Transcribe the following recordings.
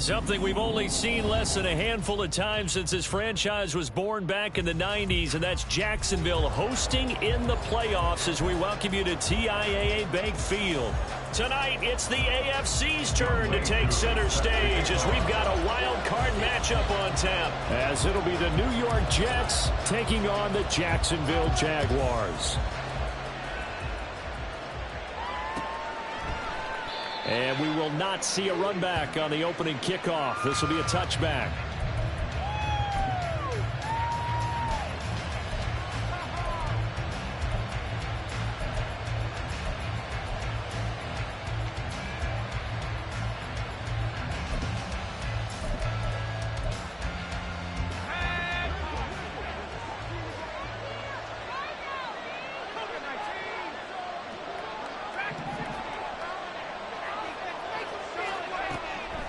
Something we've only seen less than a handful of times since this franchise was born back in the 90s, and that's Jacksonville hosting in the playoffs as we welcome you to TIAA Bank Field. Tonight, it's the AFC's turn to take center stage as we've got a wild card matchup on tap. As it'll be the New York Jets taking on the Jacksonville Jaguars. And we will not see a run back on the opening kickoff. This will be a touchback.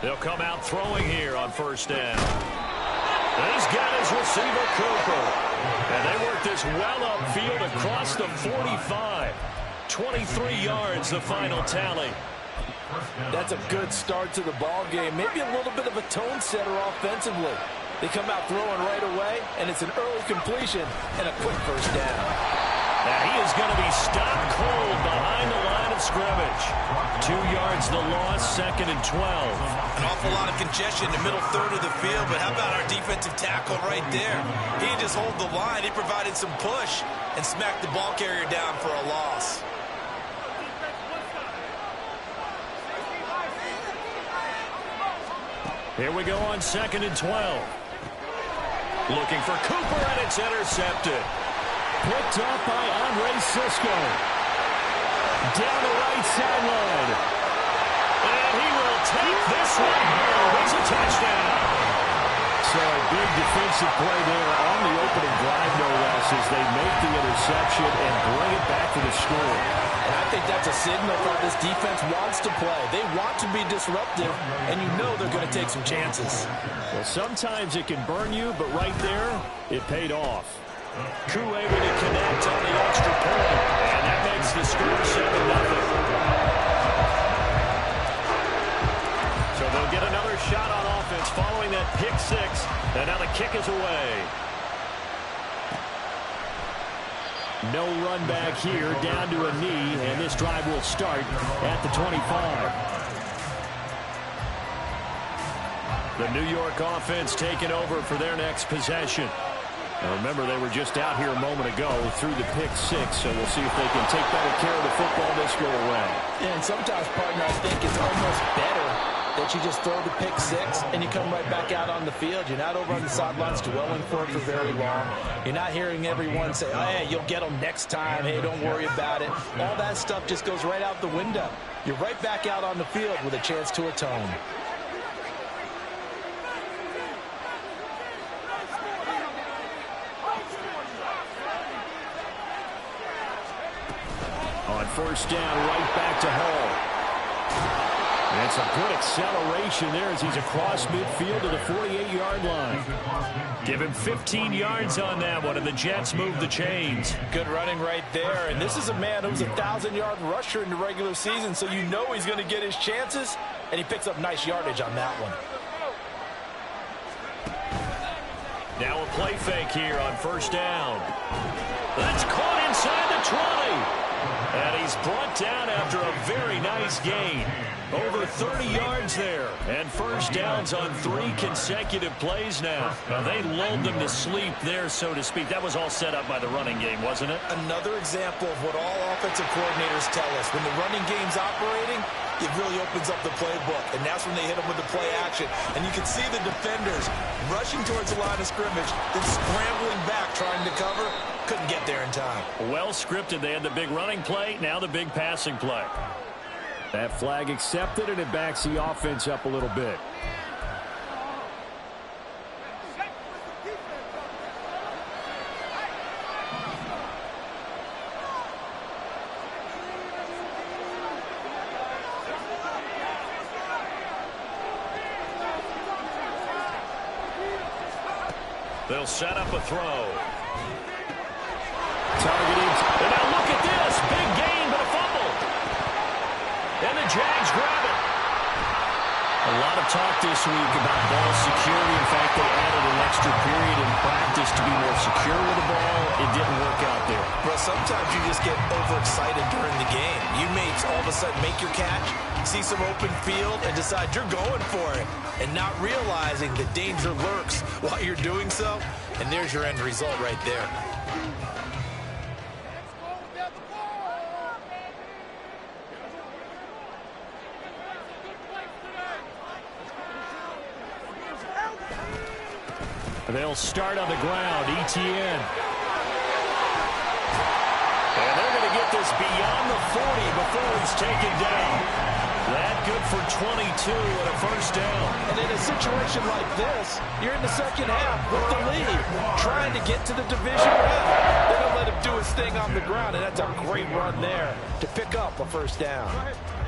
They'll come out throwing here on first down. He's got his receiver, Cooper. And they work this well upfield across the 45. 23 yards, the final tally. That's a good start to the ball game. Maybe a little bit of a tone setter offensively. They come out throwing right away, and it's an early completion and a quick first down. Now he is going to be stopped cold behind the line of scrimmage. 2 yards the loss, 2nd and 12. An awful lot of congestion in the middle third of the field, but how about our defensive tackle right there? He didn't just hold the line, he provided some push and smacked the ball carrier down for a loss. Here we go on 2nd and 12. Looking for Cooper, and it's intercepted. Picked up by Andre Sisco. Down the right sideline. And he will take this one home. It's a touchdown. So a big defensive play there on the opening drive, no less, as they make the interception and bring it back to the score. And I think that's a signal for how this defense wants to play. They want to be disruptive, and you know they're going to take some chances. Well, sometimes it can burn you, but right there, it paid off. Koo able to connect on the extra point, and that makes the score 7-0. So they'll get another shot on offense following that pick six, and now the kick is away. No run back here, down to a knee, and this drive will start at the 25. The New York offense taking over for their next possession. Now remember, they were just out here a moment ago through the pick six, so we'll see if they can take better care of the football this go around. And sometimes, partner, I think it's almost better that you just throw the pick six and you come right back out on the field. You're not over on the sidelines dwelling for it for very long. You're not hearing everyone say, oh, hey, you'll get them next time. Hey, don't worry about it. All that stuff just goes right out the window. You're right back out on the field with a chance to atone. On first down, right back to Hall. And some good acceleration there as he's across midfield to the 48-yard line. Give him 15 yards on that one, and the Jets move the chains. Good running right there, and this is a man who's a 1,000-yard rusher in the regular season, so you know he's going to get his chances, and he picks up nice yardage on that one. Now a play fake here on first down. That's caught inside the 20. And he's brought down after a very nice gain. Over 30 yards there. And first downs on 3 consecutive plays now. Now, they lulled them to sleep there, so to speak. That was all set up by the running game, wasn't it? Another example of what all offensive coordinators tell us. When the running game's operating, it really opens up the playbook. And that's when they hit them with the play action. And you can see the defenders rushing towards the line of scrimmage, then scrambling back, trying to cover. Couldn't get there in time. Well scripted. They had the big running play, now the big passing play. That flag accepted, and it backs the offense up a little bit. They'll set up a throw. Targeting. And now look at this. Big gain, but a fumble. And the Jags grab it. A lot of talk this week about ball security. In fact, they added an extra period in practice to be more secure with the ball. It didn't work out there. Well, sometimes you just get overexcited during the game. You may all of a sudden make your catch, see some open field, and decide you're going for it, and not realizing the danger lurks while you're doing so. And there's your end result right there. They'll start on the ground. Etienne. And they're going to get this beyond the 40 before he's taken down. That good for 22 and a first down. And in a situation like this, you're in the second half with the lead, trying to get to the division round. They're going to let him do his thing on the ground, and that's a great run there to pick up a first down.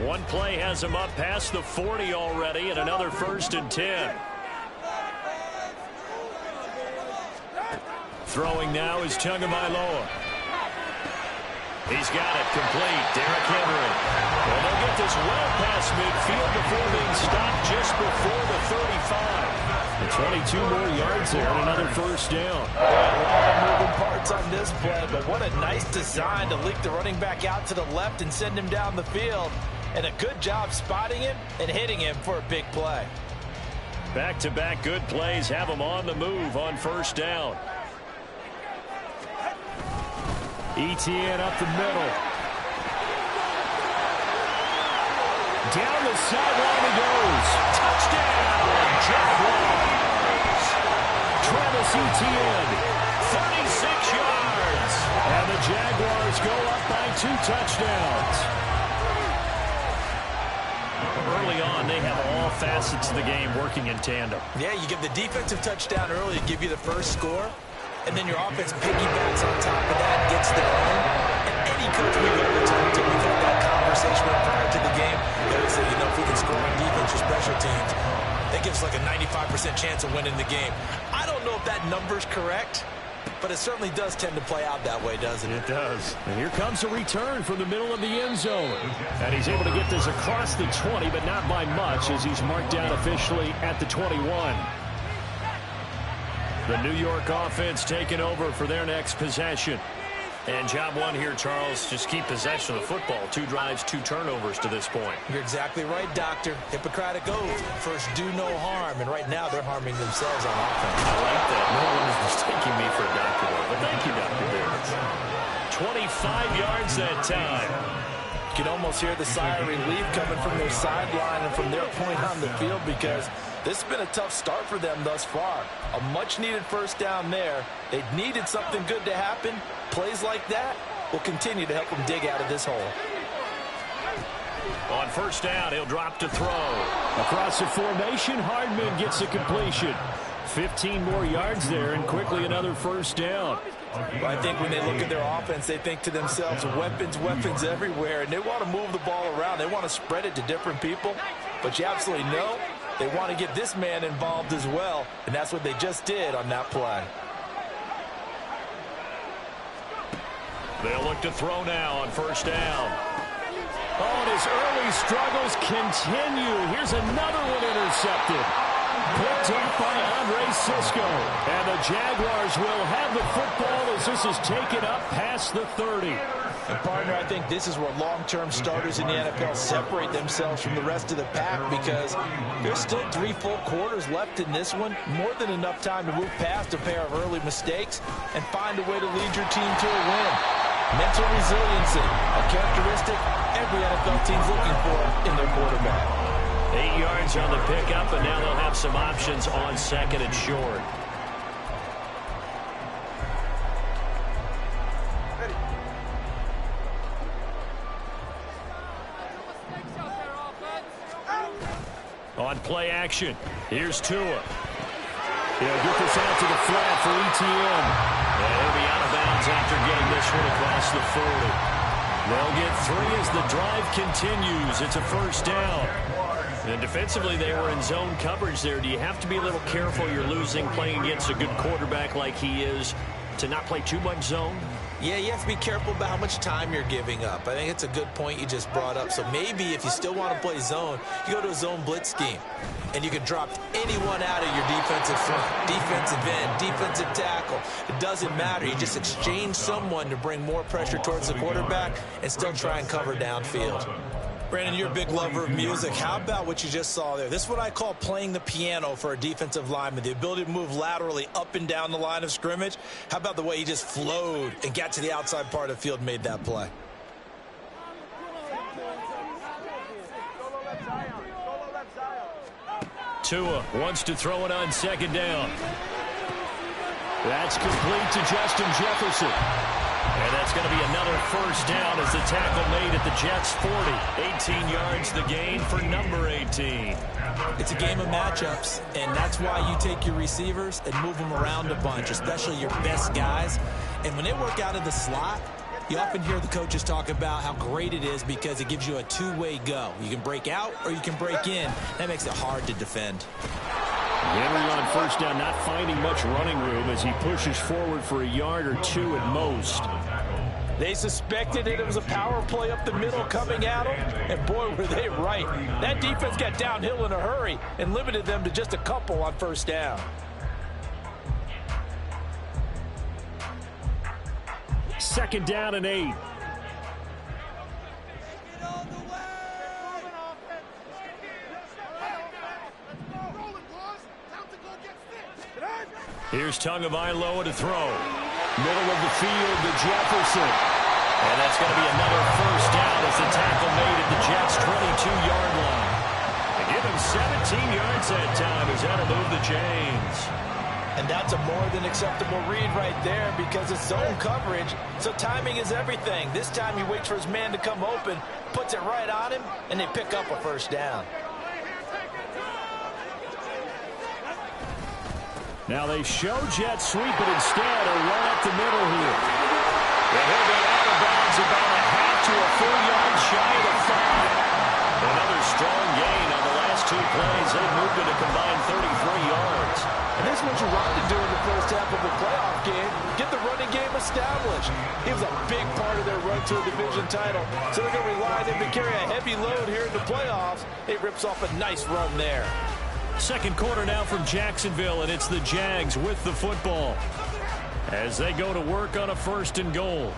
One play has him up past the 40 already, and another 1st and 10. Throwing now is Tagovailoa. He's got it complete. Derrick Henry. Well, they'll get this well past midfield before being stopped just before the 35. 22 more yards there and another first down. A lot of moving parts on this play, but what a nice design to leak the running back out to the left and send him down the field. And a good job spotting him and hitting him for a big play. Back-to-back good plays have him on the move on first down. Etienne up the middle. Down the sideline he goes. Touchdown, Jaguars. Travis Etienne, 36 yards. And the Jaguars go up by 2 touchdowns. Early on, they have all facets of the game working in tandem. Yeah, you give the defensive touchdown early to give you the first score. And then your offense piggybacks on top of that and gets their own. And any coach we've ever talked to, we've had that conversation prior to the game. They always say, you know, if we can score on defense or special teams, that gives like a 95% chance of winning the game. I don't know if that number's correct, but it certainly does tend to play out that way, doesn't it? It does. And here comes a return from the middle of the end zone. And he's able to get this across the 20, but not by much as he's marked down officially at the 21. The New York offense taking over for their next possession. And job one here, Charles, just keep possession of the football. 2 drives, 2 turnovers to this point. You're exactly right, Doctor. Hippocratic oath. First, do no harm. And right now, they're harming themselves on offense. I like that. No one is mistaking me for a doctor, but thank you, Dr. Davis. 25 yards that time. You can almost hear the sigh of relief coming from their sideline and from their point on the field because this has been a tough start for them thus far. A much-needed first down there. They needed something good to happen. Plays like that will continue to help them dig out of this hole. On first down, he'll drop to throw. Across the formation, Hardman gets the completion. 15 more yards there and quickly another first down. Well, I think when they look at their offense, they think to themselves, weapons, weapons everywhere, and they want to move the ball around. They want to spread it to different people, but you absolutely know they want to get this man involved as well, and that's what they just did on that play. They'll look to throw now on first down. Oh, and his early struggles continue. Here's another one intercepted. Picked up by Andre Sisco. And the Jaguars will have the football as this is taken up past the 30. And, partner, I think this is where long-term starters in the NFL separate themselves from the rest of the pack because there's still 3 full quarters left in this one. More than enough time to move past a pair of early mistakes and find a way to lead your team to a win. Mental resiliency, a characteristic every NFL team's looking for in their quarterback. 8 yards on the pickup, and now they'll have some options on second and short. On play action, here's Tua. He'll get this out to the flat for Etienne. And he'll be out of bounds after getting this one across the 40. They'll get 3 as the drive continues. It's a first down. And defensively, they were in zone coverage there. Do you have to be a little careful? You're losing playing against a good quarterback like he is to not play too much zone? Yeah, you have to be careful about how much time you're giving up. I think it's a good point you just brought up. So maybe if you still want to play zone, you go to a zone blitz scheme. And you can drop anyone out of your defensive front, defensive end, defensive tackle. It doesn't matter. You just exchange someone to bring more pressure towards the quarterback and still try and cover downfield. Brandon, you're a big lover of music. How about what you just saw there? This is what I call playing the piano for a defensive lineman, the ability to move laterally up and down the line of scrimmage. How about the way he just flowed and got to the outside part of the field and made that play? Tua wants to throw it on second down. That's complete to Justin Jefferson. And that's going to be another first down as the tackle made at the Jets' 40. 18 yards the gain for number 18. It's a game of matchups, and that's why you take your receivers and move them around a bunch, especially your best guys. And when they work out of the slot, you often hear the coaches talk about how great it is because it gives you a two-way go. You can break out or you can break in. That makes it hard to defend. Henry on first down, not finding much running room as he pushes forward for a yard or two at most. They suspected it was a power play up the middle coming at them, and boy, were they right. That defense got downhill in a hurry and limited them to just a couple on first down. Second down and 8. Here's Tagovailoa to throw. Middle of the field to Jefferson. And that's going to be another first down as the tackle made at the Jets' 22-yard line. They give him 17 yards that time as that'll move the chains. And that's a more than acceptable read right there because it's zone coverage, so timing is everything. This time he waits for his man to come open, puts it right on him, and they pick up a first down. Now they show jet sweep, but instead a run up the middle here. And he'll be out of bounds about a half to a full yard shy of the 5. Another strong gain on the last two plays. They've moved it a combined 33 yards. And this is what you want to do in the first half of the playoff game. Get the running game established. He was a big part of their run to a division title. So they're going to rely on him to carry a heavy load here in the playoffs. It rips off a nice run there. Second quarter now from Jacksonville, and it's the Jags with the football as they go to work on a first and goal.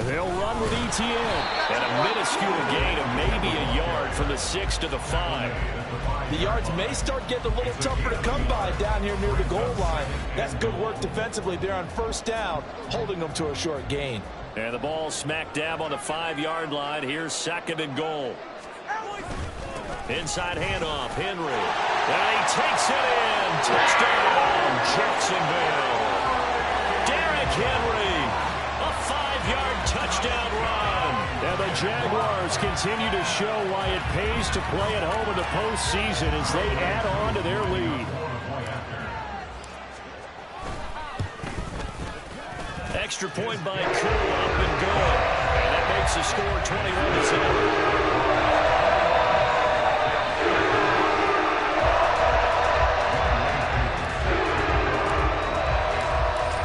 They'll run with ETN. And a minuscule gain of maybe a yard from the 6 to the 5. The yards may start getting a little tougher to come by down here near the goal line. That's good work defensively there on first down, holding them to a short gain. And the ball smack dab on the 5-yard line. Here's second and goal. Inside handoff, Henry. And he takes it in. Touchdown, Jacksonville. Derrick Henry. A 5-yard touchdown run. And the Jaguars continue to show why it pays to play at home in the postseason as they add on to their lead. Extra point by Koo, up and good. And that makes the score 21-7.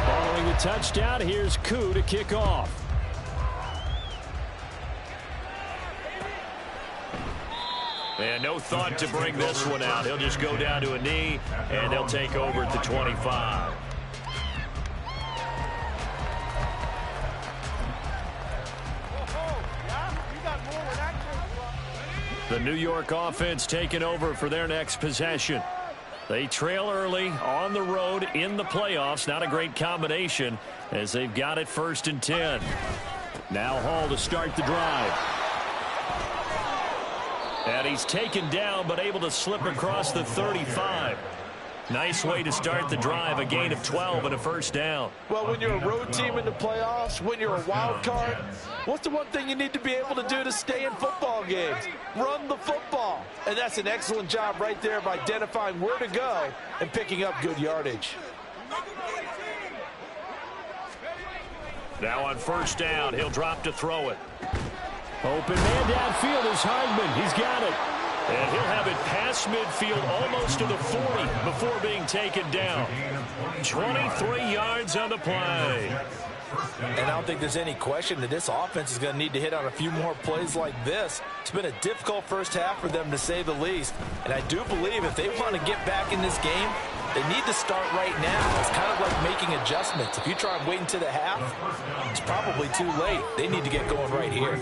Following the touchdown, here's Koo to kick off. And no thought to bring this one out. He'll just go down to a knee, and they'll take over at the 25. The New York offense taking over for their next possession. They trail early on the road in the playoffs. Not a great combination as they've got it first and 10. Now Hall to start the drive. And he's taken down but able to slip across the 35. Nice way to start the drive, a gain of 12 and a first down. Well, when you're a road team in the playoffs, when you're a wild card, what's the one thing you need to be able to do to stay in football games? Run the football. And that's an excellent job right there of identifying where to go and picking up good yardage. Now on first down, he'll drop to throw it. Open man downfield is Hardman. He's got it. And he'll have it past midfield almost to the 40 before being taken down. 23 yards on the play. And I don't think there's any question that this offense is going to need to hit on a few more plays like this. It's been a difficult first half for them, to say the least. And I do believe if they want to get back in this game, they need to start right now. It's kind of like making adjustments. If you try and wait until the half, it's probably too late. They need to get going right here.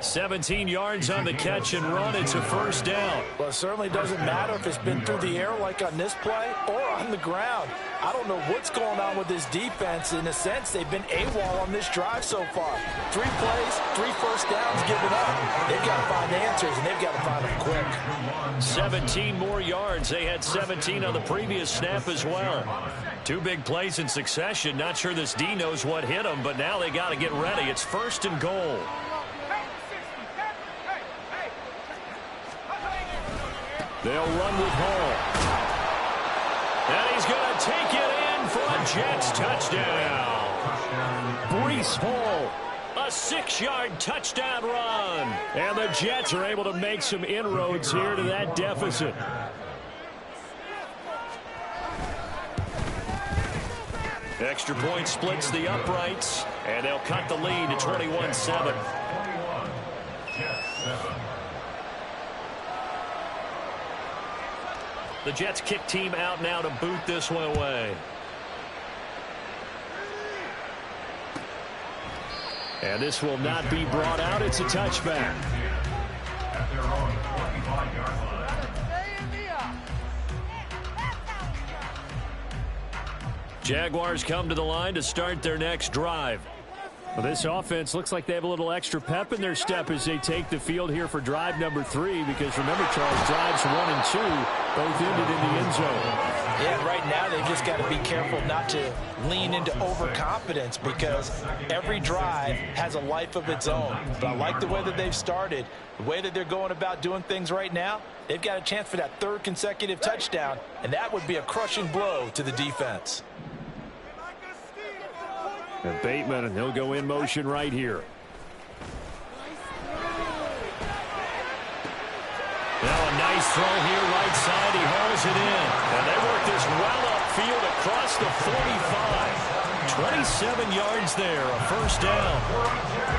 17 yards on the catch and run. It's a first down. Well, it certainly doesn't matter if it's been through the air like on this play or on the ground. I don't know what's going on with this defense. In a sense, they've been AWOL on this drive so far. 3 plays, 3 first downs given up. They've got to find answers, and they've got to find them quick. 17 more yards. They had 17 on the previous snap as well. 2 big plays in succession. Not sure this D knows what hit them, but now they got to get ready. It's first and goal. They'll run with Hall. And he's going to take it in for a Jets touchdown. Breece Hall, a 6-yard touchdown run. And the Jets are able to make some inroads here to that deficit. Extra point splits the uprights, and they'll cut the lead to 21-7. The Jets kick team out now to boot this one away. And this will not be brought out. It's a touchback. At their own 25-yard line. Jaguars come to the line to start their next drive. Well, this offense looks like they have a little extra pep in their step as they take the field here for drive number 3, because remember, Charles, drives 1 and 2 both ended in the end zone. Yeah, right now they've just got to be careful not to lean into overconfidence, because every drive has a life of its own. But I like the way that they've started, the way that they're going about doing things right now. They've got a chance for that 3rd consecutive touchdown, and that would be a crushing blow to the defense. And Bateman, and he'll go in motion right here. Now a nice throw here right side. He hauls it in. And they work this well upfield across the 45. 27 yards there, a first down.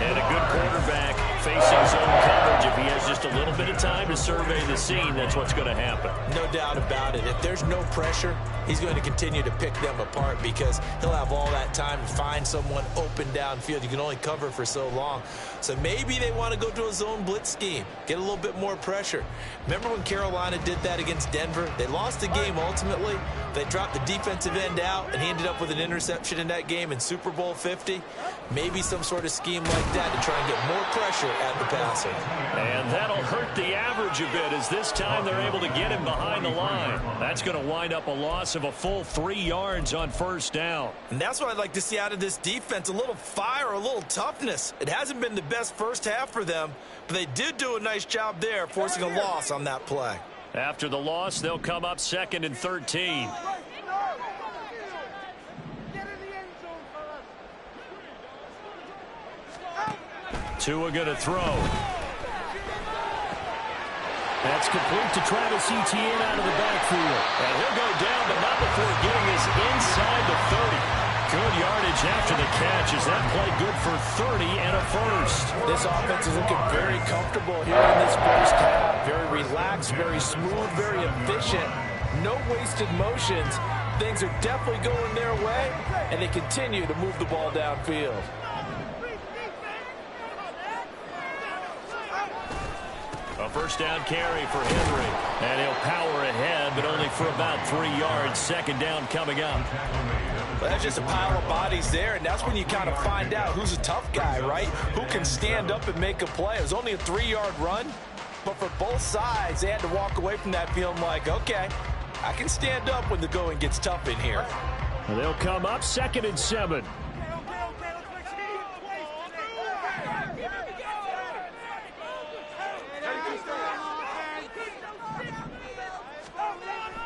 And a good quarterback facing zone coverage. If he has just a little bit of time to survey the scene, that's what's going to happen. No doubt about it. If there's no pressure, he's going to continue to pick them apart, because he'll have all that time to find someone open downfield. You can only cover for so long. So maybe they want to go to a zone blitz scheme, get a little bit more pressure. Remember when Carolina did that against Denver? They lost the game ultimately. They dropped the defensive end out, and he ended up with an interception in that game in Super Bowl 50. Maybe some sort of scheme like that to try and get more pressure at the passer. And that'll hurt the average a bit, as this time they're able to get him behind the line. That's going to wind up a loss of a full 3 yards on first down. And that's what I'd like to see out of this defense, a little fire, a little toughness. It hasn't been the best first half for them, but they did do a nice job there, forcing a loss on that play. After the loss, they'll come up 2nd and 13. Tua going to throw. That's complete to Travis Etienne out of the backfield. And he'll go down, but not before getting this inside the 30. Good yardage after the catch. Is that play good for 30 and a first? This offense is looking very comfortable here in this first half. Very relaxed, very smooth, very efficient. No wasted motions. Things are definitely going their way, and they continue to move the ball downfield. A first down carry for Henry. And he'll power ahead, but only for about 3 yards. Second down coming up. Well, that's just a pile of bodies there, and that's when you kind of find out who's a tough guy, right? Who can stand up and make a play. It was only a 3-yard run, but for both sides, they had to walk away from that feeling like, okay, I can stand up when the going gets tough in here. And they'll come up 2nd and 7.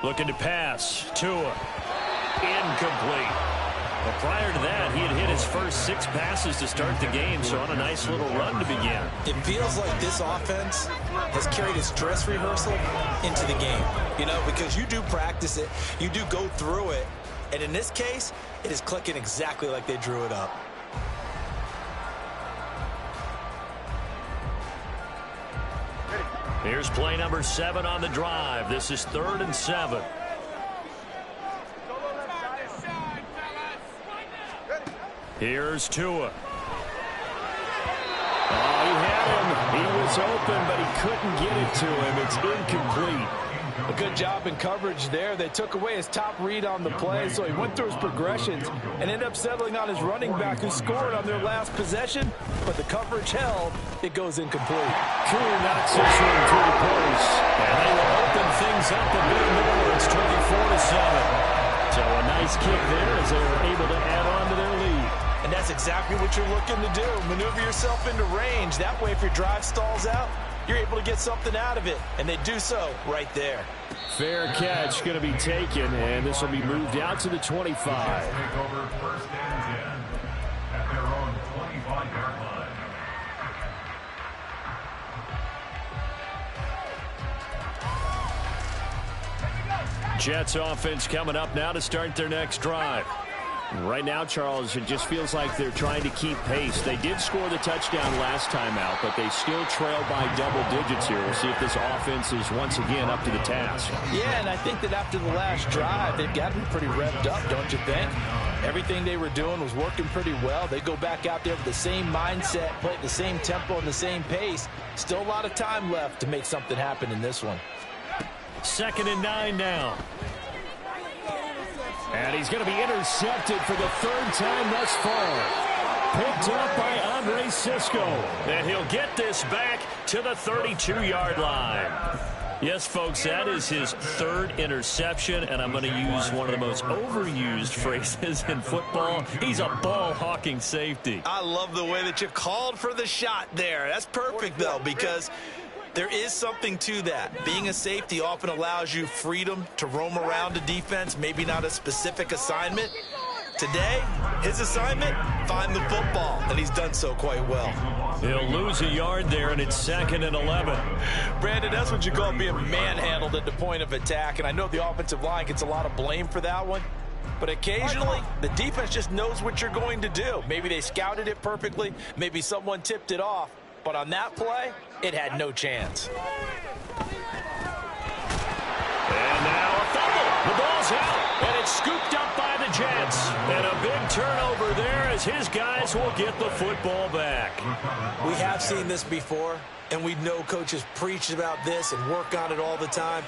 Looking to pass. Tua. Incomplete. Well, prior to that, he had hit his first 6 passes to start the game, so on a nice little run to begin. It feels like this offense has carried its dress rehearsal into the game, you know, because you do practice it, you do go through it, and in this case, it is clicking exactly like they drew it up. Here's play number 7 on the drive. This is 3rd and 7. Here's Tua. Oh, he had him. He was open, but he couldn't get it to him. It's incomplete. A good job in coverage there. They took away his top read on the play, so he went through his progressions and ended up settling on his running back who scored on their last possession, but the coverage held. It goes incomplete. Tua knocks this one through the post, and they will open things up a bit more. It's 24-7. So a nice kick there as they were able to add on to their lead. And that's exactly what you're looking to do. Maneuver yourself into range. That way, if your drive stalls out, you're able to get something out of it. And they do so right there. Fair catch going to be taken, and this will be moved out to the 25. Take over 1st and 10 at their own 25-yard line. Jets offense coming up now to start their next drive. Right now, Charles, it just feels like they're trying to keep pace. They did score the touchdown last time out, but they still trail by double digits here. We'll see if this offense is once again up to the task. Yeah, and I think that after the last drive, they've got to be pretty revved up, don't you think? Everything they were doing was working pretty well. They go back out there with the same mindset, play at the same tempo and the same pace. Still a lot of time left to make something happen in this one. 2nd and 9 now. And he's going to be intercepted for the 3rd time thus far. Picked up by Andre Cisco. And he'll get this back to the 32-yard line. Yes, folks, that is his 3rd interception, and I'm going to use one of the most overused phrases in football. He's a ball-hawking safety. I love the way that you called for the shot there. That's perfect, though, because there is something to that. Being a safety often allows you freedom to roam around a defense, maybe not a specific assignment. Today, his assignment, find the football, and he's done so quite well. He'll lose a yard there, and it's 2nd and 11. Brandon, that's what you call being manhandled at the point of attack, and I know the offensive line gets a lot of blame for that one, but occasionally the defense just knows what you're going to do. Maybe they scouted it perfectly, maybe someone tipped it off, but on that play, it had no chance. And now a fumble. The ball's out, and it's scooped up by the Jets. And a big turnover there as his guys will get the football back. We have seen this before, and we know coaches preach about this and work on it all the time.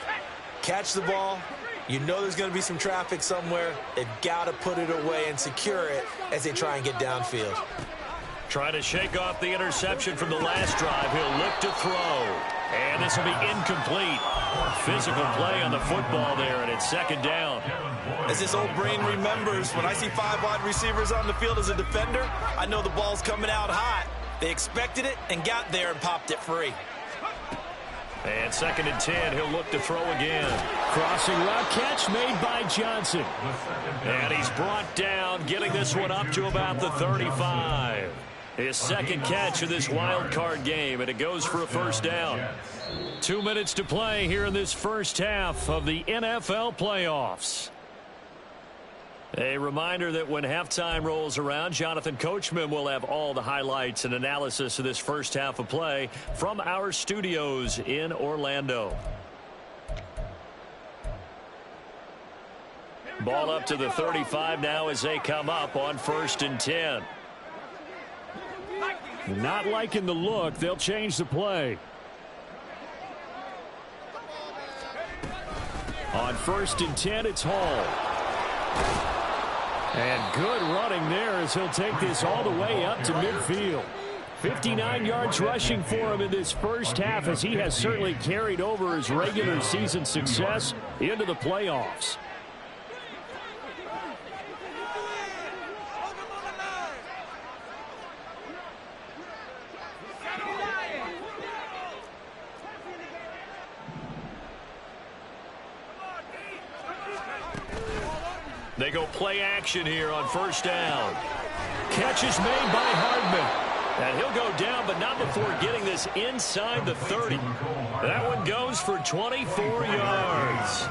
Catch the ball. You know there's going to be some traffic somewhere. They've got to put it away and secure it as they try and get downfield. Trying to shake off the interception from the last drive. He'll look to throw. And this will be incomplete. Physical play on the football there, and it's 2nd down. As this old brain remembers, when I see 5 wide receivers on the field as a defender, I know the ball's coming out hot. They expected it and got there and popped it free. And 2nd and 10, he'll look to throw again. Crossing route catch made by Johnson. And he's brought down, getting this one up to about the 35. His 2nd catch of this wild card game, and it goes for a 1st down. 2 minutes to play here in this first half of the NFL playoffs. A reminder that when halftime rolls around, Jonathan Coachman will have all the highlights and analysis of this first half of play from our studios in Orlando. Ball up to the 35 now as they come up on 1st and 10. Not liking the look. They'll change the play. On 1st and 10, it's Hall. And good running there as he'll take this all the way up to midfield. 59 yards rushing for him in this first half as he has certainly carried over his regular season success into the playoffs. They go play action here on first down. Catch is made by Hardman. And he'll go down, but not before getting this inside the 30. That one goes for 24 yards.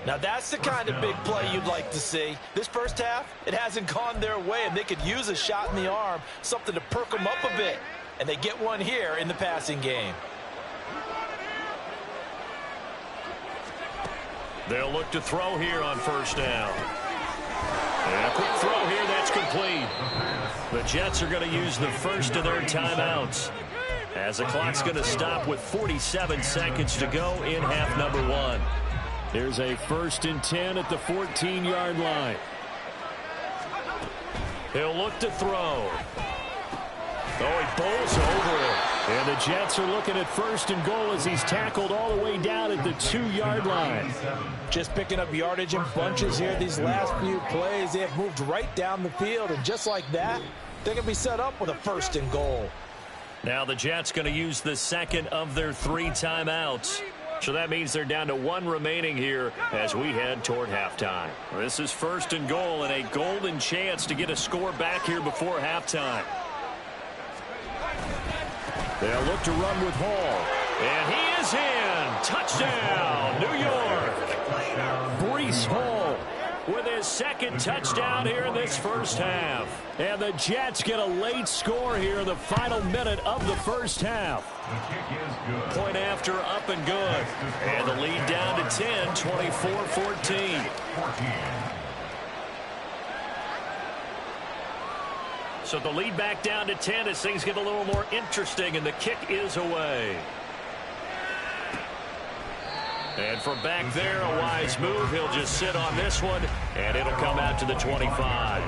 Now that's the kind of big play you'd like to see. This first half, it hasn't gone their way, and they could use a shot in the arm, something to perk them up a bit. And they get one here in the passing game. They'll look to throw here on first down. And a quick throw here, that's complete. The Jets are going to use the first of their timeouts, as the clock's going to stop with 47 seconds to go in half number one. Here's a 1st and 10 at the 14-yard line. He'll look to throw. Oh, he bowls over it. And the Jets are looking at 1st and goal as he's tackled all the way down at the 2-yard line. Just picking up yardage in bunches here. These last few plays, they have moved right down the field. And just like that, they're going to be set up with a 1st and goal. Now the Jets going to use the second of their 3 timeouts. So that means they're down to 1 remaining here as we head toward halftime. This is 1st and goal and a golden chance to get a score back here before halftime. They'll look to run with Hall. And he is in. Touchdown, New York. Breece Hall with his 2nd touchdown here in this first half. And the Jets get a late score here in the final minute of the first half. Point after, up and good. And the lead down to 10, 24-14. So the lead back down to 10 as things get a little more interesting, and the kick is away. And from back there, a wise move. He'll just sit on this one, and it'll come out to the 25.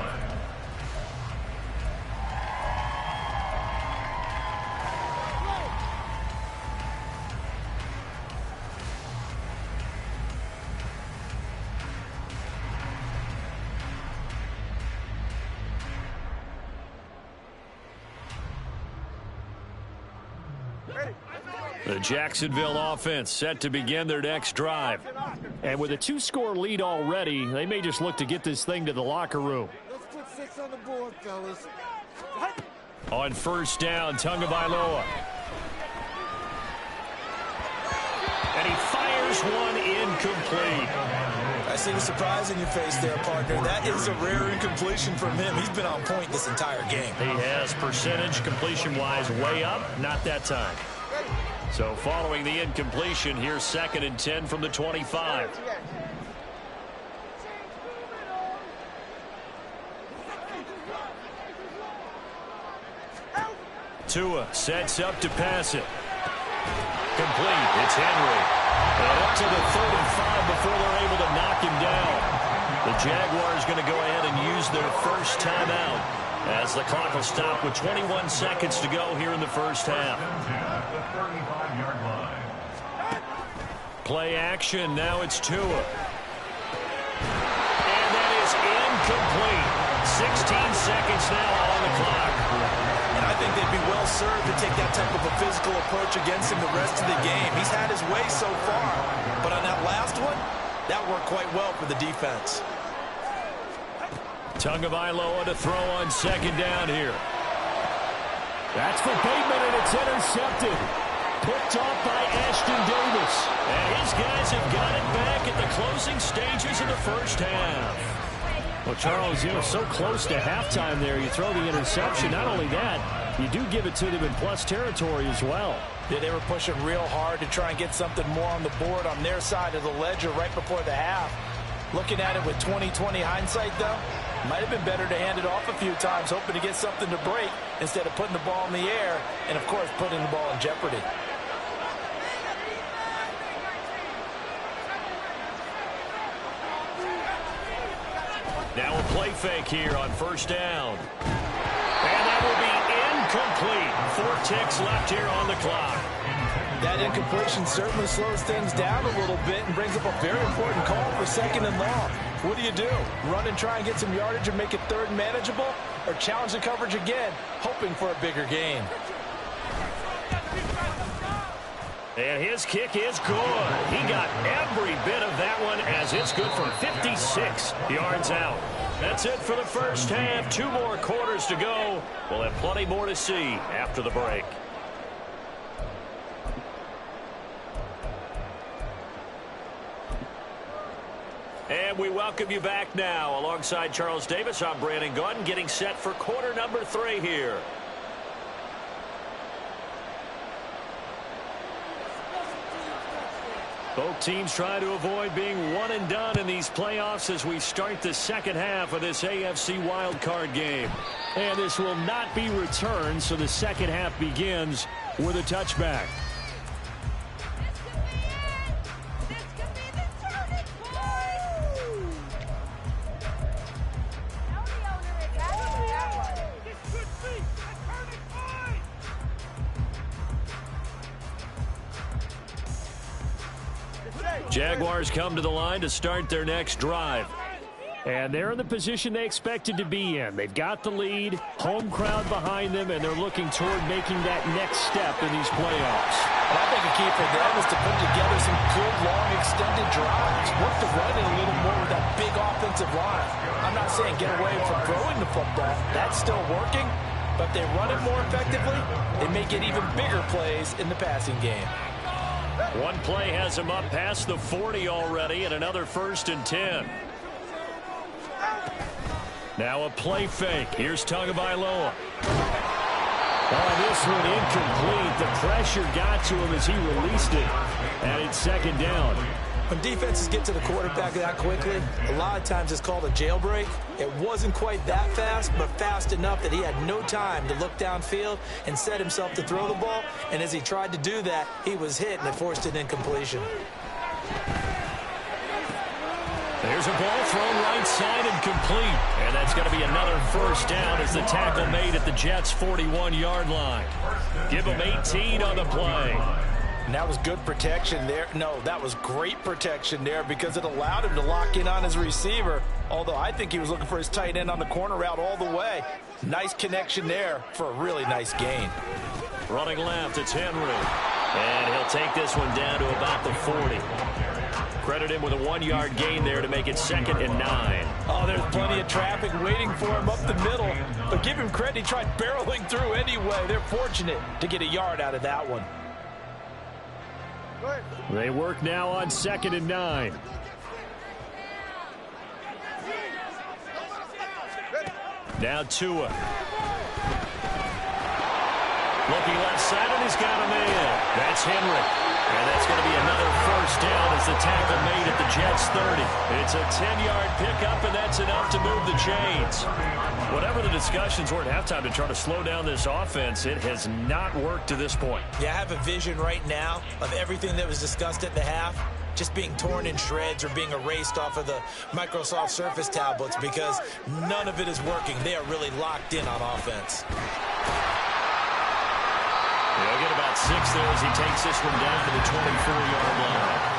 The Jacksonville offense set to begin their next drive. And with a 2-score lead already, they may just look to get this thing to the locker room. Let's put 6 on the board, fellas. On first down, Tagovailoa. And he fires one incomplete. I see the surprise in your face there, partner. That is a rare incompletion from him. He's been on point this entire game. He has percentage completion-wise way up, not that time. So following the incompletion, here's 2nd and 10 from the 25. Tua sets up to pass it. Complete. It's Henry. And up to the 35 before they're able to knock him down. The Jaguars going to go ahead and use their first timeout as the clock will stop with 21 seconds to go here in the first half. Play action. Now it's Tua. And that is incomplete. 16 seconds now on the clock. And I think they'd be well served to take that type of a physical approach against him the rest of the game. He's had his way so far. But on that last one, that worked quite well for the defense. Tagovailoa to throw on 2nd down here. That's for Bateman, and it's intercepted. Picked off by Ashton Davis. And his guys have got it back at the closing stages of the first half. Well, Charles, so close to halftime there. You throw the interception. Not only that, you do give it to them in plus territory as well. Yeah, they were pushing real hard to try and get something more on the board on their side of the ledger right before the half. Looking at it with 20/20 hindsight, though, might have been better to hand it off a few times, hoping to get something to break instead of putting the ball in the air and, of course, putting the ball in jeopardy. Now a play fake here on first down. And that will be incomplete. 4 ticks left here on the clock. That incompletion certainly slows things down a little bit and brings up a very important call for 2nd and long. What do? Run and try and get some yardage and make it 3rd and manageable? Or challenge the coverage again, hoping for a bigger gain? And his kick is good. He got every bit of that one as it's good from 56 yards out. That's it for the first half. 2 more quarters to go. We'll have plenty more to see after the break. And we welcome you back now. Alongside Charles Davis, I'm Brandon Gunn, getting set for quarter number 3 here. Both teams try to avoid being one and done in these playoffs as we start the second half of this AFC wildcard game. And this will not be returned, so the second half begins with a touchback. Jaguars come to the line to start their next drive. And they're in the position they expected to be in. They've got the lead, home crowd behind them, and they're looking toward making that next step in these playoffs. I think a key for them is to put together some good, long, extended drives. Work the run a little more with that big offensive line. I'm not saying get away from throwing the football. That's still working. But if they run it more effectively, they may get even bigger plays in the passing game. One play has him up past the 40 already, and another 1st and 10. Now a play fake. Here's Tagovailoa. Oh, this one incomplete. The pressure got to him as he released it. And it's 2nd down. When defenses get to the quarterback that quickly, a lot of times it's called a jailbreak. It wasn't quite that fast, but fast enough that he had no time to look downfield and set himself to throw the ball. And as he tried to do that, he was hit, and it forced an incompletion. There's a ball thrown right side and complete. And that's going to be another 1st down as the tackle made at the Jets' 41-yard line. Give him 18 on the play. And that was good protection there. No, that was great protection there because it allowed him to lock in on his receiver. Although I think he was looking for his tight end on the corner route all the way. Nice connection there for a really nice gain. Running left, it's Henry. And he'll take this one down to about the 40. Credit him with a 1-yard gain there to make it 2nd and 9. Oh, there's plenty of traffic waiting for him up the middle. But give him credit, he tried barreling through anyway. They're fortunate to get a yard out of that one. They work now on 2nd and 9. Now Tua. Looking left side, and he's got a man. That's Henry. And that's going to be another 1st down as the tackle made at the Jets' 30. It's a 10-yard pickup, and that's enough to move the chains. Whatever the discussions were at halftime to try to slow down this offense, it has not worked to this point. Yeah, I have a vision right now of everything that was discussed at the half just being torn in shreds or being erased off of the Microsoft Surface tablets because none of it is working. They are really locked in on offense. He'll get about 6 there as he takes this one down to the 24-yard line.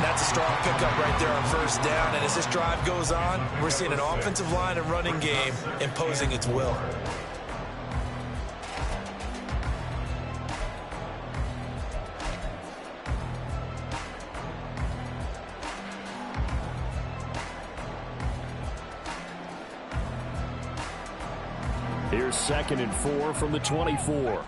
That's a strong pickup right there on 1st down. And as this drive goes on, we're seeing an offensive line and running game imposing its will. Here's 2nd and 4 from the 24.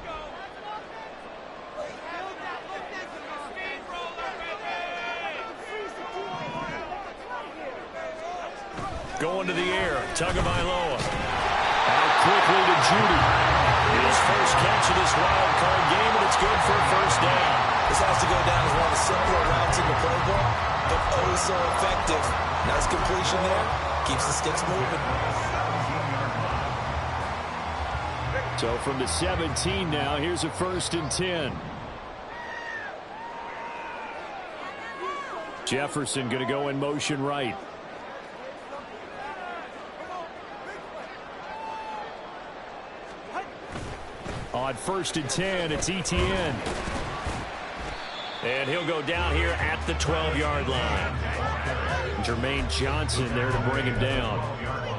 Going to the air, Tagovailoa. Out quickly to Judy. His first catch of this wild card game, and it's good for a 1st down. This has to go down as one of the simpler routes in the playbook, but oh so effective. Nice completion there. Keeps the sticks moving. So from the 17 now, here's a 1st and 10. Jefferson going to go in motion right. On 1st and 10, it's Etienne. And he'll go down here at the 12-yard line. Jermaine Johnson there to bring him down.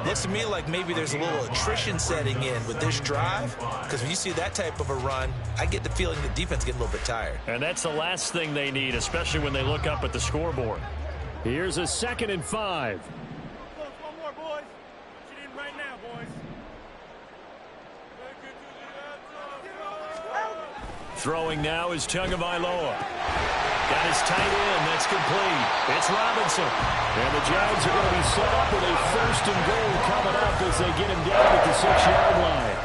Looks to me like maybe there's a little attrition setting in with this drive, because when you see that type of a run, I get the feeling the defense getting a little bit tired. And that's the last thing they need, especially when they look up at the scoreboard. Here's a 2nd and 5. One more, boys. Put it in right now, boys. Throwing now is Tagovailoa. Got his tight end. That's complete. It's Robinson. And the Jags are going to be set up with a 1st and goal coming up as they get him down at the 6-yard line.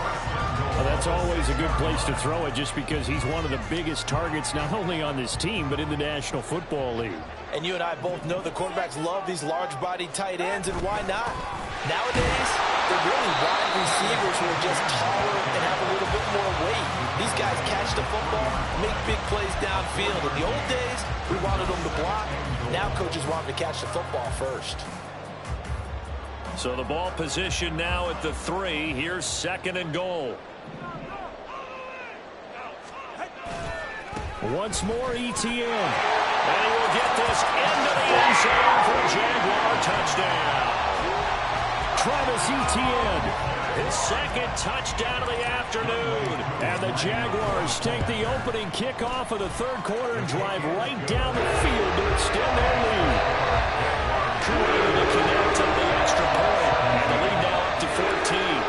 Well, that's always a good place to throw it just because he's one of the biggest targets not only on this team but in the National Football League. And you and I both know the quarterbacks love these large-bodied tight ends, and why not? Nowadays, they're really wide receivers who are just taller and have a little bit more weight. These guys catch the football, make big plays downfield. In the old days, we wanted them to block. Now coaches want them to catch the football first. So the ball position now at the 3. Here's 2nd and goal. Once more, ETN. And he will get this into the end zone for a Jaguar touchdown. Travis Etienne, his 2nd touchdown of the afternoon. And the Jaguars take the opening kickoff of the 3rd quarter and drive right down the field to extend their lead. Koo able to connect on the extra point. And the lead now up to 14.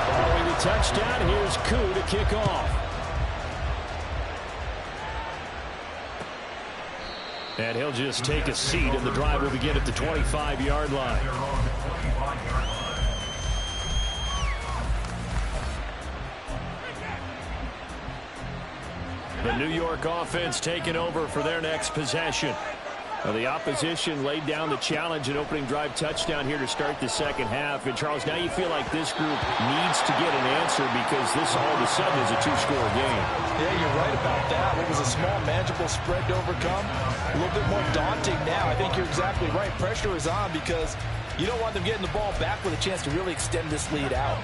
Following the touchdown, here's Koo to kick off. And he'll just take a seat, and the drive will begin at the 25-yard line. The New York offense taking over for their next possession. Well, the opposition laid down the challenge and opening drive touchdown here to start the 2nd half. And, Charles, now you feel like this group needs to get an answer because this all of a sudden is a 2-score game. Yeah, you're right about that. It was a small, manageable spread to overcome. A little bit more daunting now. I think you're exactly right. Pressure is on because you don't want them getting the ball back with a chance to really extend this lead out.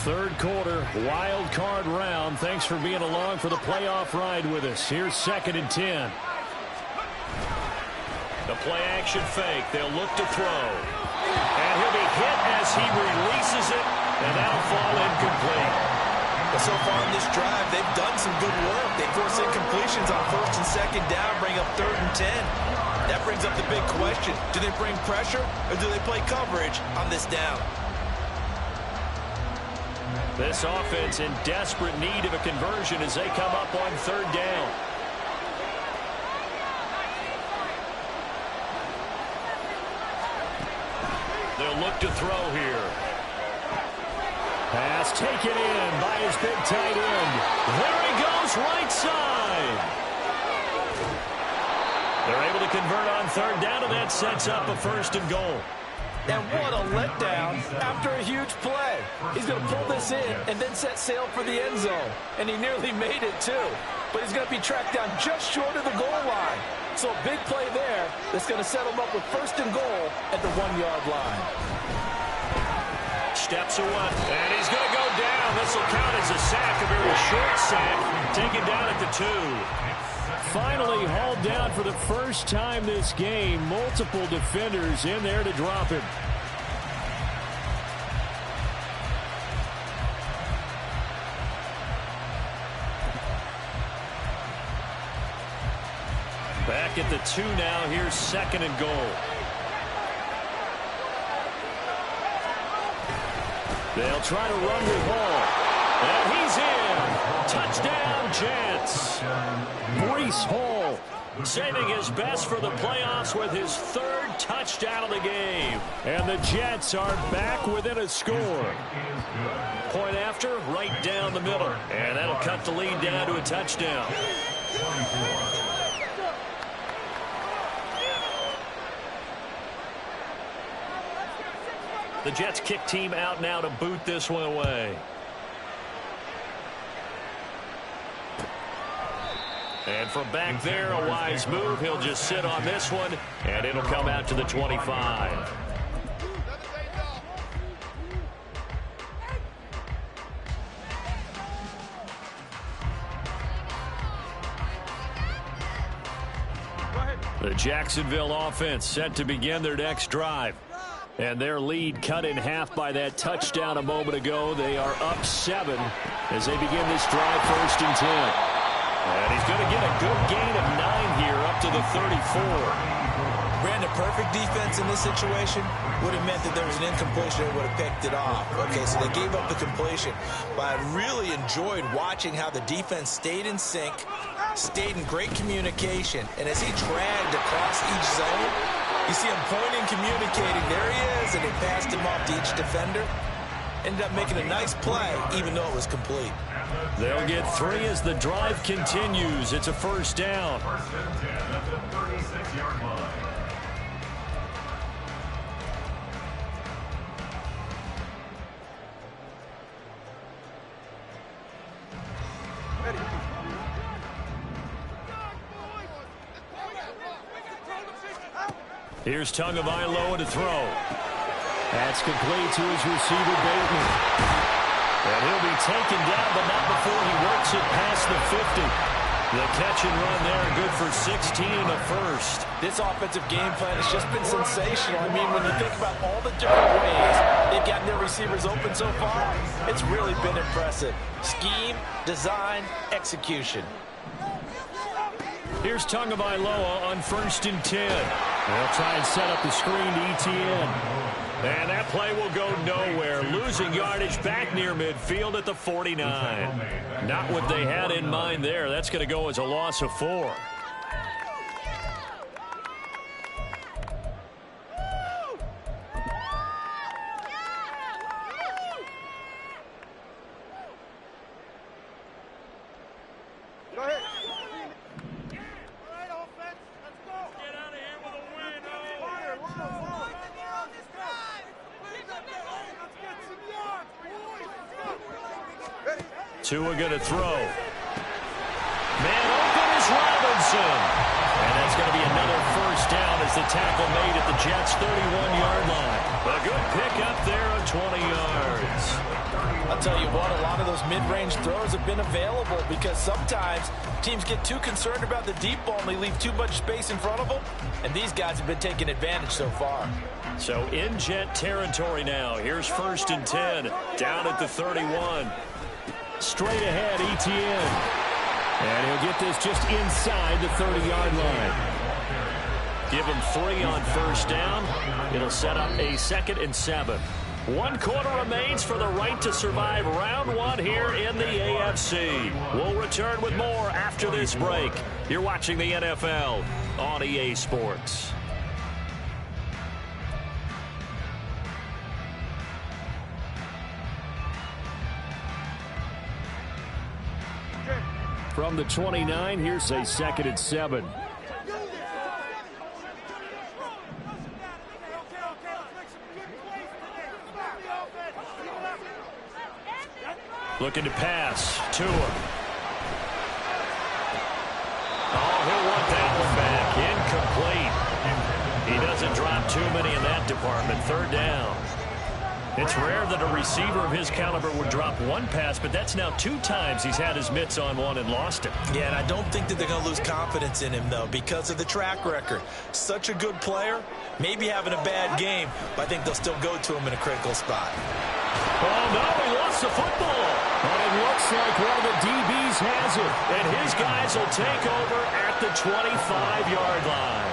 3rd quarter, wild card round. Thanks for being along for the playoff ride with us. Here's 2nd and 10. The play-action fake. They'll look to throw. And he'll be hit as he releases it, and that'll fall incomplete. But so far in this drive, they've done some good work. They force incompletions on 1st and 2nd down, bring up 3rd and 10. That brings up the big question. Do they bring pressure, or do they play coverage on this down? This offense in desperate need of a conversion as they come up on 3rd down. They'll look to throw here. Pass taken in by his big tight end. There he goes, right side. They're able to convert on 3rd down, and that sets up a 1st and goal. And what a letdown after a huge play. He's going to pull this in and then set sail for the end zone. And he nearly made it, too. But he's going to be tracked down just short of the goal line. So a big play there that's going to set him up with 1st and goal at the 1-yard line. Steps away, and he's going to go down. This will count as a sack, a very short sack. Taken down at the 2. Finally hauled down for the first time this game. Multiple defenders in there to drop him. Back at the 2 now. Here's 2nd and goal. They'll try to run with ball. And he's in. Touchdown, Jets. Breece Hall saving his best for the playoffs with his 3rd touchdown of the game. And the Jets are back within a score. Point after, right down the middle. And that'll cut the lead down to a touchdown. The Jets kick team out now to boot this one away. And from back there, a wise move. He'll just sit on this one, and it'll come out to the 25. The Jacksonville offense set to begin their next drive. And their lead cut in half by that touchdown a moment ago. They are up 7 as they begin this drive, 1st and 10. And he's going to get a good gain of 9 here up to the 34. Brandon, perfect defense in this situation would have meant that there was an incompletion that would have picked it off. Okay, so they gave up the completion. But I really enjoyed watching how the defense stayed in sync, stayed in great communication, and as he dragged across each zone, you see him pointing, communicating. There he is, and he passed him off to each defender. Ended up making a nice play, even though it was complete. They'll get 3 as the drive continues. It's a 1st down. 1st and 10 at the 36-yard line. Here's Tagovailoa to throw. That's complete to his receiver, Bateman. And he'll be taken down, but not before he works it past the 50. The catch and run there, good for 16 and a 1st. This offensive game plan has just been sensational. I mean, when you think about all the different ways they've gotten their receivers open so far, it's really been impressive. Scheme, design, execution. Here's Tagovailoa on 1st and 10. They'll try and set up the screen to ETN. And that play will go nowhere. Losing yardage back near midfield at the 49. Not what they had in mind there. That's going to go as a loss of 4. Go ahead. All right, offense. Let's go. Get out of here with a win. Tua going to throw. Man open is Robinson. And that's going to be another 1st down as the tackle made at the Jets' 31-yard line. A good pickup there of 20 yards. I'll tell you what, a lot of those mid-range throws have been available because sometimes teams get too concerned about the deep ball and they leave too much space in front of them. And these guys have been taking advantage so far. So in Jet territory now. Here's 1st and 10 down at the 31. Straight ahead, ETN. And he'll get this just inside the 30-yard line. Give him 3 on 1st down. It'll set up a 2nd and 7. 1 quarter remains for the right to survive round 1 here in the AFC. We'll return with more after this break. You're watching the NFL on EA Sports. From the 29, here's a 2nd and 7. Looking to pass. Tua. Oh, he'll want that one back. Incomplete. He doesn't drop too many in that department. 3rd down. It's rare that a receiver of his caliber would drop 1 pass, but that's now 2 times he's had his mitts on one and lost it. Yeah, and I don't think that they're going to lose confidence in him, though, because of the track record. Such a good player, maybe having a bad game, but I think they'll still go to him in a critical spot. Oh, no, he lost the football. And it looks like one of the DBs has it, and his guys will take over at the 25-yard line.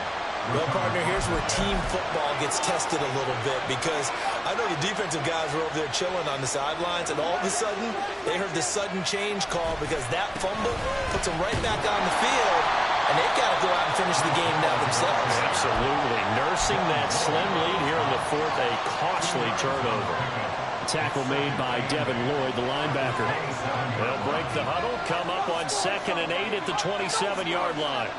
Well, partner, here's where team football gets tested a little bit because I know the defensive guys were over there chilling on the sidelines, and all of a sudden they heard the sudden change call because that fumble puts them right back on the field, and they've got to go out and finish the game now themselves. Absolutely. Nursing that slim lead here in the 4th, a costly turnover. Tackle made by Devin Lloyd, the linebacker. They'll break the huddle, come up on 2nd and 8 at the 27-yard line.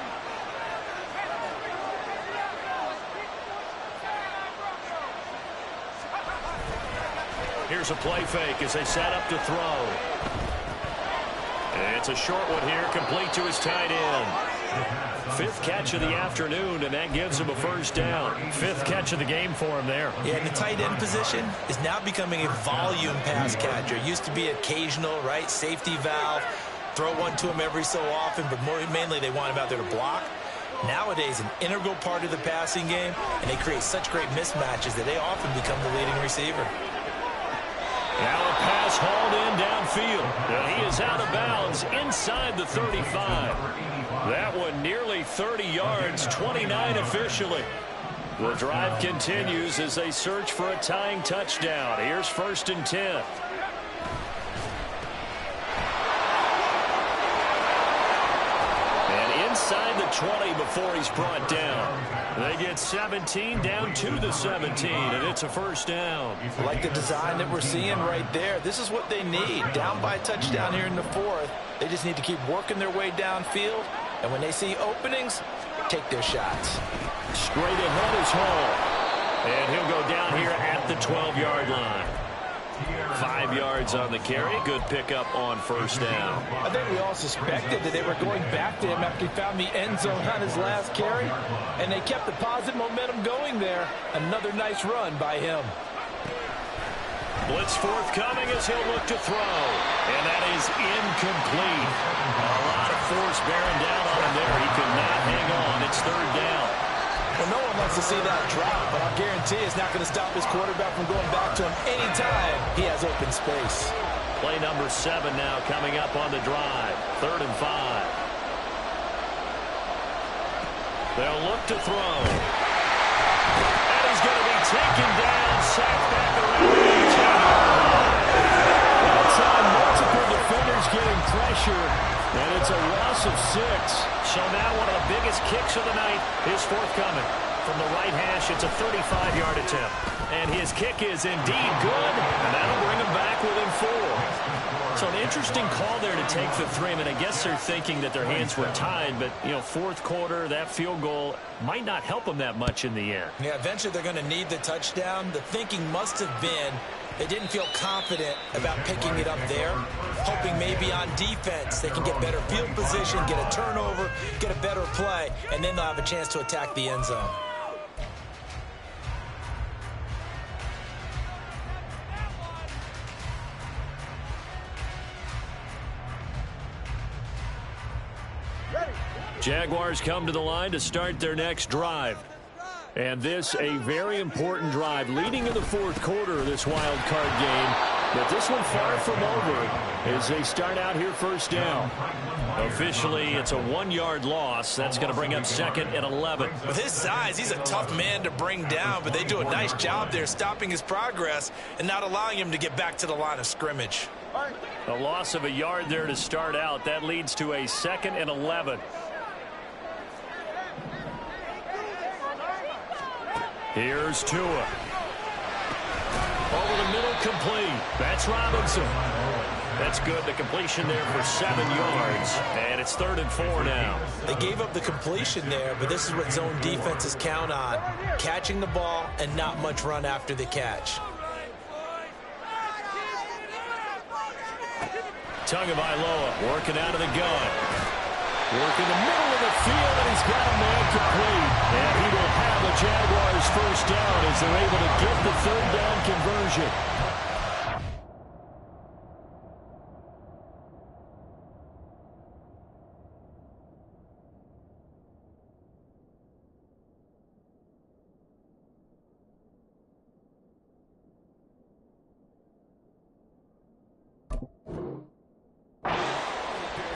Here's a play fake as they set up to throw. And it's a short one here, complete to his tight end. 5th catch of the afternoon, and that gives him a 1st down. 5th catch of the game for him there. Yeah, and the tight end position is now becoming a volume pass catcher. It used to be occasional, right, safety valve. Throw one to him every so often, but mainly they want him out there to block. Nowadays, an integral part of the passing game, and they create such great mismatches that they often become the leading receiver. Now a pass hauled in downfield. And he is out of bounds inside the 35. That one nearly 30 yards, 29 officially. The drive continues as they search for a tying touchdown. Here's 1st and 10. And inside the 20 before he's brought down. They get 17 down to the 17, and it's a 1st down. I like the design that we're seeing right there. This is what they need. Down by a touchdown here in the 4th. They just need to keep working their way downfield. And when they see openings, take their shots. Straight ahead is Hall. And he'll go down here at the 12-yard line. 5 yards on the carry. Good pickup on 1st down. I think we all suspected that they were going back to him after he found the end zone on his last carry. And they kept the positive momentum going there. Another nice run by him. Blitz forthcoming as he'll look to throw. And that is incomplete. A lot of force bearing down on him there. He could not hang on. It's 3rd down. Well, no one wants to see that drop, but I guarantee it's not going to stop his quarterback from going back to him anytime he has open space. Play number 7 now coming up on the drive. 3rd and 5. They'll look to throw. And he's going to be taken down, sacked back around the 10-yard line. That's on multiple defenders getting pressure, and it's a loss of 6. So now one of the biggest kicks of the night is forthcoming. From the right hash, it's a 35-yard attempt. And his kick is indeed good, and that'll bring him back within 4. So an interesting call there to take the 3. I mean, I guess they're thinking that their hands were tied, but, you know, 4th quarter, that field goal might not help them that much in the end. Yeah, eventually they're going to need the touchdown. The thinking must have been they didn't feel confident about picking it up there, hoping maybe on defense they can get better field position, get a turnover, get a better play, and then they'll have a chance to attack the end zone. Jaguars come to the line to start their next drive. And this a very important drive leading in the 4th quarter of this wild card game. But this one far from over as they start out here 1st down. Officially, it's a 1-yard loss. That's going to bring up 2nd and 11. With his size, he's a tough man to bring down, but they do a nice job there stopping his progress and not allowing him to get back to the line of scrimmage. A loss of a yard there to start out. That leads to a 2nd and 11. Here's Tua. Over the middle, complete. That's Robinson. That's good. The completion there for 7 yards. And it's 3rd and 4 now. They gave up the completion there, but this is what zone defenses count on. Catching the ball and not much run after the catch. Tagovailoa working out of the gun. Working the middle of the field, and he's got a man complete. And he will have the Jaguars 1st down as they're able to get the 3rd down conversion.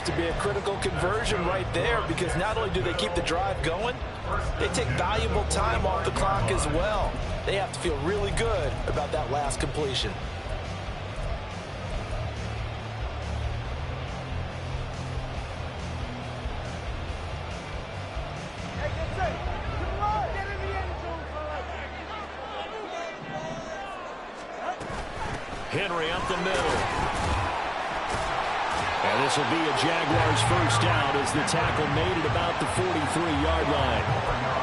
To be a critical conversion right there, because not only do they keep the drive going, they take valuable time off the clock as well. They have to feel really good about that last completion. Henry up the middle. And this will be a Jaguars 1st down as the tackle made it about the 43-yard line.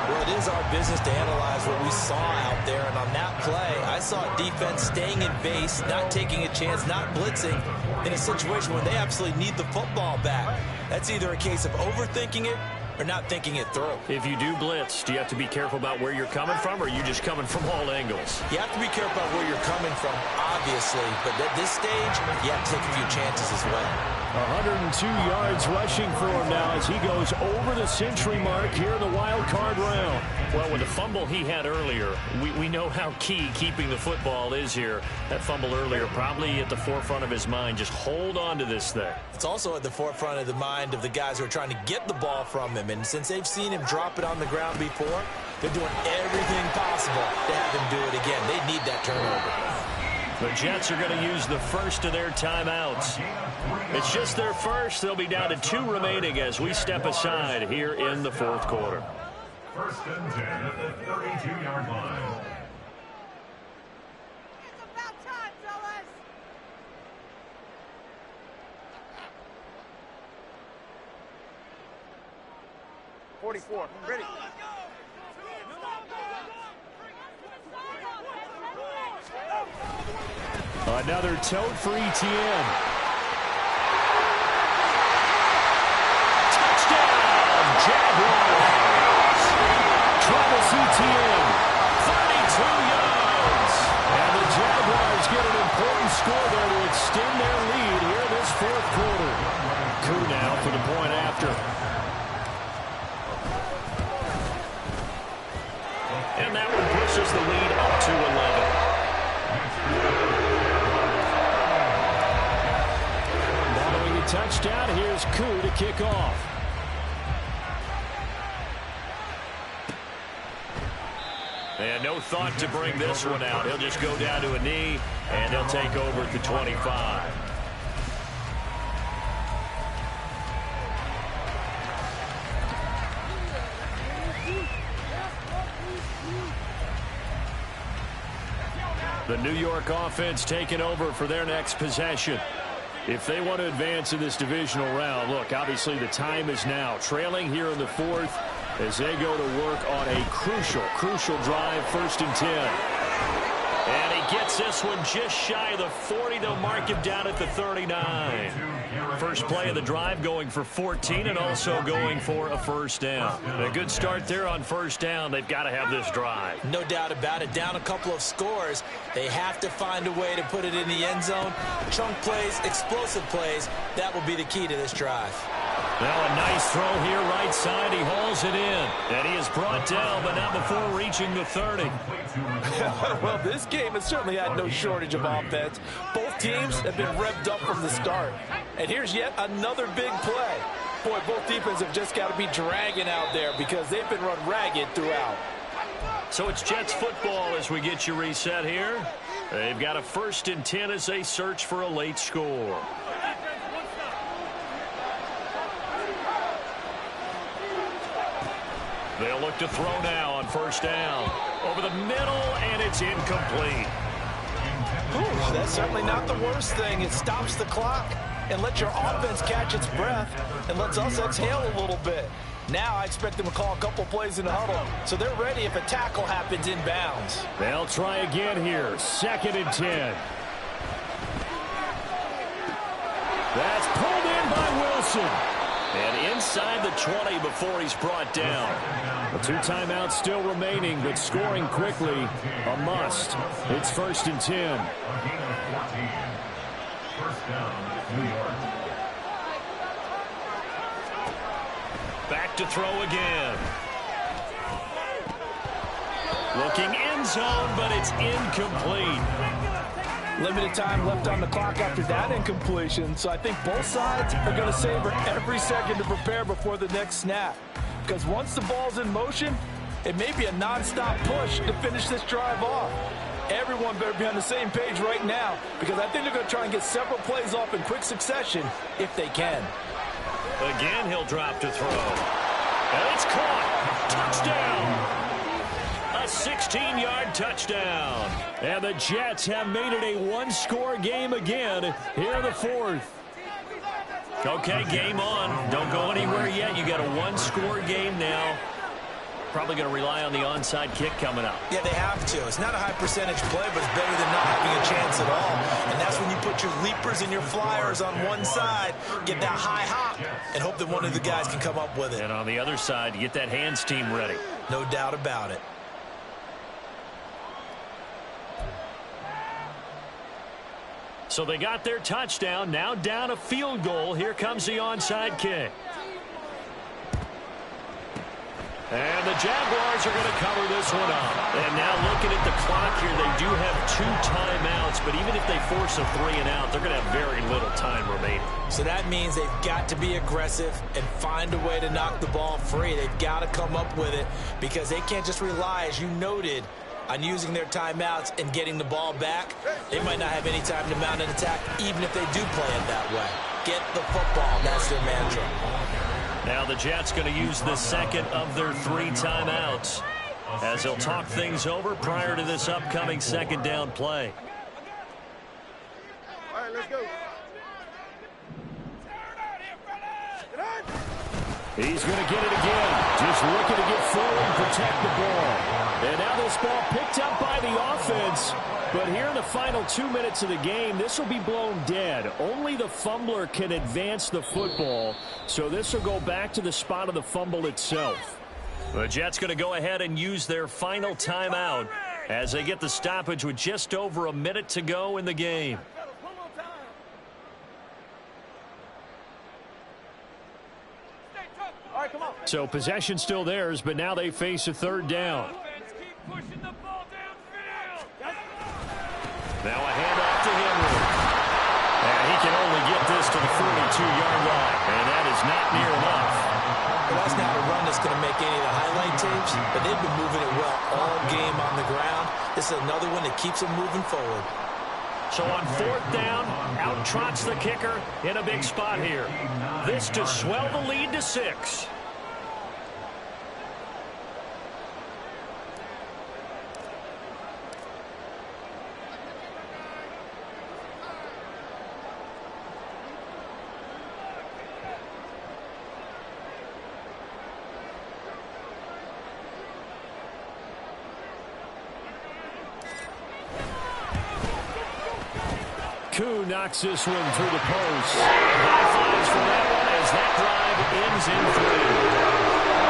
Well, it is our business to analyze what we saw out there. And on that play, I saw defense staying in base, not taking a chance, not blitzing in a situation where they absolutely need the football back. That's either a case of overthinking it or not thinking it through. If you do blitz, do you have to be careful about where you're coming from, or are you just coming from all angles? You have to be careful about where you're coming from, obviously, but at this stage, you have to take a few chances as well. 102 yards rushing for him now as he goes over the century mark here in the wild card round. Well, with the fumble he had earlier, we know how key keeping the football is here. That fumble earlier probably at the forefront of his mind. Just hold on to this thing. It's also at the forefront of the mind of the guys who are trying to get the ball from him. And since they've seen him drop it on the ground before, they're doing everything possible to have him do it again. They need that turnover. The Jets are going to use the first of their timeouts. It's just their first. They'll be down to 2 remaining as we step aside here in the fourth quarter. First and 10 at the 32-yard line. It's about time, fellas. Ready. Another tote for ETN. Touchdown, Jaguars. Travis Etienne, 32 yards. And the Jaguars get an important score there to extend their lead here in this fourth quarter. Coup now for the point after. And that one pushes the lead up to 11. Touchdown. Here's Koo to kick off. And no thought to bring this one out. He'll just go down to a knee, and he'll take over at the 25. The New York offense taking over for their next possession. If they want to advance in this divisional round, look, obviously the time is now. Trailing here in the fourth as they go to work on a crucial drive, 1st and 10. And he gets this one just shy of the 40. They'll mark him down at the 39. First play of the drive going for 14 and also going for a first down. A good start there on first down. They've got to have this drive. No doubt about it. Down a couple of scores. They have to find a way to put it in the end zone. Chunk plays, explosive plays. That will be the key to this drive. Now a nice throw here right side. He hauls it in. And he is brought down, but not before reaching the 30. Well, this game has certainly had no shortage of offense. Both teams have been revved up from the start. And here's yet another big play. Boy, both defenses have just got to be dragging out there because they've been run ragged throughout. So it's Jets football as we get you reset here. They've got a 1st and 10 as they search for a late score. They'll look to throw now on first down. Over the middle, and it's incomplete. Ooh, that's certainly not the worst thing. It stops the clock and lets your offense catch its breath and lets us exhale a little bit. Now I expect them to call a couple plays in the huddle, so they're ready if a tackle happens inbounds. They'll try again here. 2nd and 10. That's pulled in by Wilson. And inside the 20 before he's brought down. The 2 timeouts still remaining, but scoring quickly, a must. It's 1st and 10. First down, New York. Back to throw again. Looking end zone, but it's incomplete. Limited time left on the clock after that incompletion, so I think both sides are going to savor every second to prepare before the next snap. Because once the ball's in motion, it may be a non-stop push to finish this drive off. Everyone better be on the same page right now, because I think they're going to try and get several plays off in quick succession if they can. Again, he'll drop to throw. And it's caught. Touchdown. A 16-yard touchdown. And the Jets have made it a 1-score game again here in the fourth. Okay, game on. Don't go anywhere yet. You got a 1-score game now. probably going to rely on the onside kick coming up. Yeah, they have to. It's not a high percentage play, but it's better than not having a chance at all. And that's when you put your leapers and your flyers on one side, get that high hop, and hope that one of the guys can come up with it. And on the other side, you get that hands team ready. No doubt about it. So they got their touchdown, now down a field goal. Here comes the onside kick. And the Jaguars are going to cover this one up. And now looking at the clock here, they do have 2 timeouts, but even if they force a 3-and-out, they're going to have very little time remaining. So that means they've got to be aggressive and find a way to knock the ball free. They've got to come up with it because they can't just rely, as you noted, on using their timeouts and getting the ball back. They might not have any time to mount an attack, even if they do play it that way. Get the football. That's their mantra. Now the Jets going to use the second of their 3 timeouts as they'll talk things over prior to this upcoming second down play. All right, let's go. He's going to get it again. Just looking to get forward and protect the ball. And now this ball picked up by the offense. But here in the final 2 minutes of the game, this will be blown dead. Only the fumbler can advance the football. So this will go back to the spot of the fumble itself. The Jets going to go ahead and use their final timeout as they get the stoppage with just over a minute to go in the game. So possession still theirs, but now they face a 3rd down. Now a handoff to Henry. And he can only get this to the 42-yard line. And that is not near enough. Well, that's not a run that's going to make any of the highlight tapes, but they've been moving it well all game on the ground. This is another one that keeps them moving forward. So on 4th down, out trots the kicker in a big spot here. This to swell the lead to 6. Koo knocks this one through the post. High fives for that one as that drive ends in 3.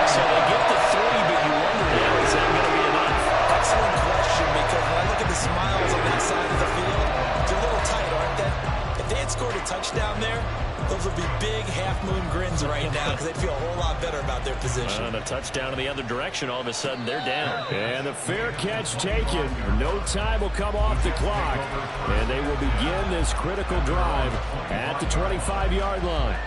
So they get the 3, but you wonder now, is that going to be enough? Excellent question, because when I look at the smiles on that side of the field, they're a little tight, aren't they? If they had scored a touchdown there, those would be big half-moon grins right now because they'd feel a whole lot better about their position. And a touchdown in the other direction, all of a sudden they're down. And the fair catch taken. No time will come off the clock. And they will begin this critical drive at the 25-yard line.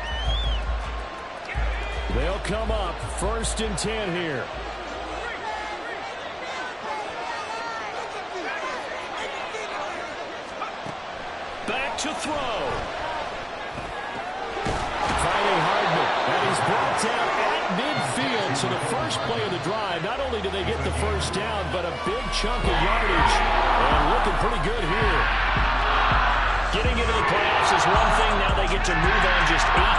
They'll come up 1st and 10 here. Back to throw. And he's brought down at midfield. So the first play of the drive, not only do they get the first down, but a big chunk of yardage. And looking pretty good here. Getting into the playoffs is one thing. Now they get to move on just 8